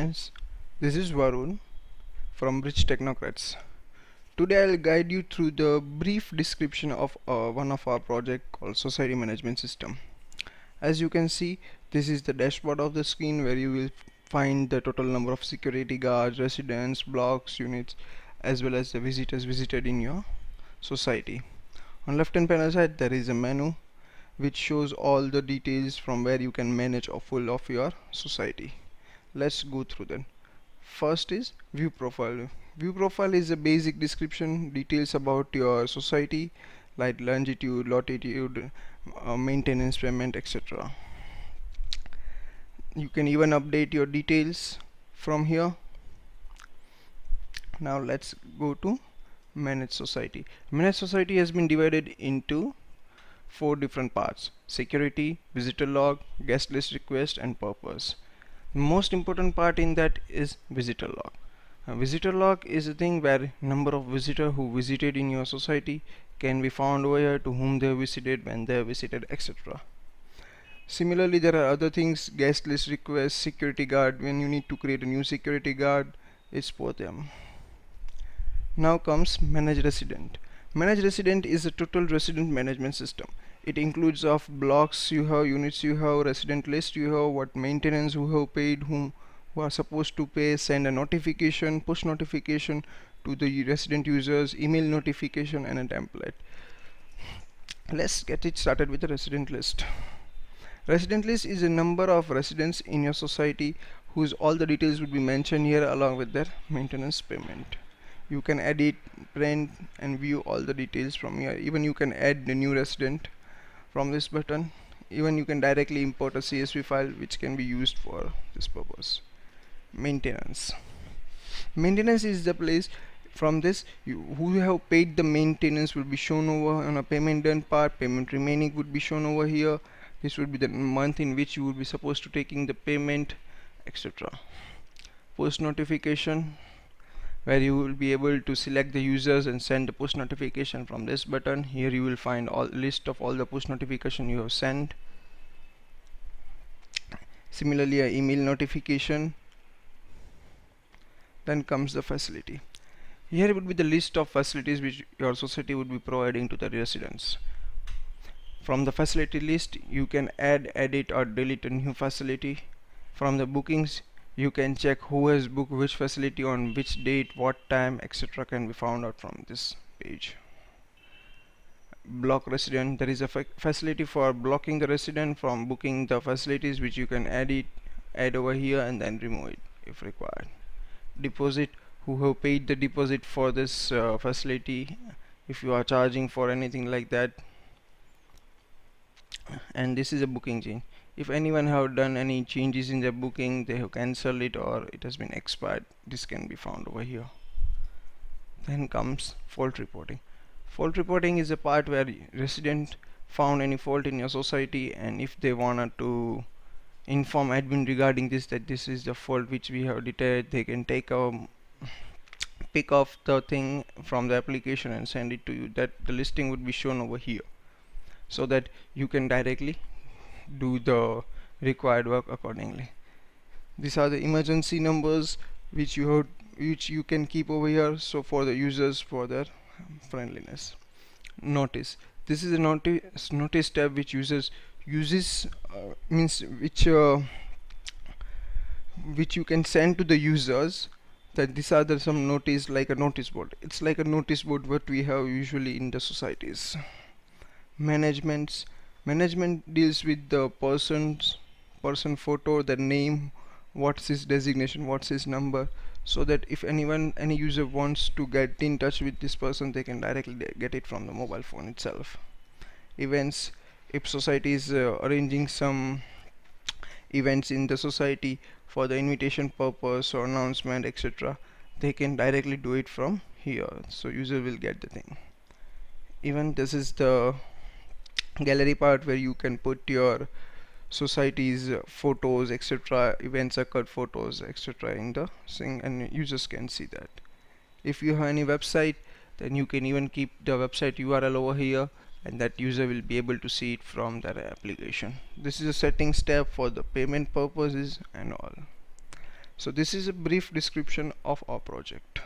friends, this is Varun from Rich Technocrats. Today I'll guide you through the brief description of one of our project called Society Management System. As you can see, this is the dashboard of the screen where you will find the total number of security guards, residents, blocks, units, as well as the visitors visited in your society. On left hand panel side there is a menu which shows all the details from where you can manage a full of your society. Let's go through them. First is view profile. View profile is a basic description, details about your society like longitude, latitude, maintenance payment, etc. You can even update your details from here. Now let's go to manage society. Manage society has been divided into 4 different parts: security, visitor log, guest list request, and purpose. The most important part in that is visitor log. A visitor log is a thing where number of visitors who visited in your society can be found over here, to whom they visited, when they visited, etc. Similarly, there are other things: guest list request, security guard, when you need to create a new security guard, it's for them. Now comes manage resident. Manage resident is a total resident management system. It includes of blocks you have, units you have, resident list you have, what maintenance who have paid, who are supposed to pay, send a notification, push notification to the resident users, email notification, and a template. Let's get it started with the resident list. Resident list is a number of residents in your society whose all the details would be mentioned here along with their maintenance payment. You can edit, print, and view all the details from here. Even you can add the new resident from this button. Even you can directly import a CSV file which can be used for this purpose. Maintenance. Maintenance is the place from this who have paid the maintenance will be shown over on a payment done part. Payment remaining would be shown over here. This would be the month in which you would be supposed to taking the payment, etc. Post notification, where you will be able to select the users and send the push notification from this button. Here you will find all list of all the push notification you have sent. Similarly, a email notification. Then comes the facility. Here would be the list of facilities which your society would be providing to the residents. From the facility list, you can add, edit, or delete a new facility. From the bookings, you can check who has booked which facility on which date, what time, etc. can be found out from this page. Block resident. There is a facility for blocking the resident from booking the facilities, which you can add over here and then remove it if required. Deposit. Who have paid the deposit for this facility, if you are charging for anything like that. And this is a booking change. If anyone have done any changes in their booking, they have cancelled it or it has been expired, this can be found over here. Then comes fault reporting. Fault reporting is a part where resident found any fault in your society, and if they wanted to inform admin regarding this, that this is the fault which we have detected, they can take a pick of the thing from the application and send it to you. That the listing would be shown over here, so that you can directly do the required work accordingly. These are the emergency numbers which you can keep over here, so for the users, for their friendliness. Notice. This is a notice tab which uses which you can send to the users, that these are some notice, like a notice board. It's like a notice board what we have usually in the societies. Management deals with the person photo, the name, what's his designation, what's his number, so that if any user wants to get in touch with this person, they can directly get it from the mobile phone itself. Events. If society is arranging some events in the society for the invitation purpose or announcement, etc., they can directly do it from here, so user will get the thing. Even this is the gallery part where you can put your society's photos, etc., events occurred photos, etc., in the thing, and users can see that. If you have any website, then you can even keep the website URL over here, and that user will be able to see it from their application. This is a settings tab for the payment purposes and all. So this is a brief description of our project.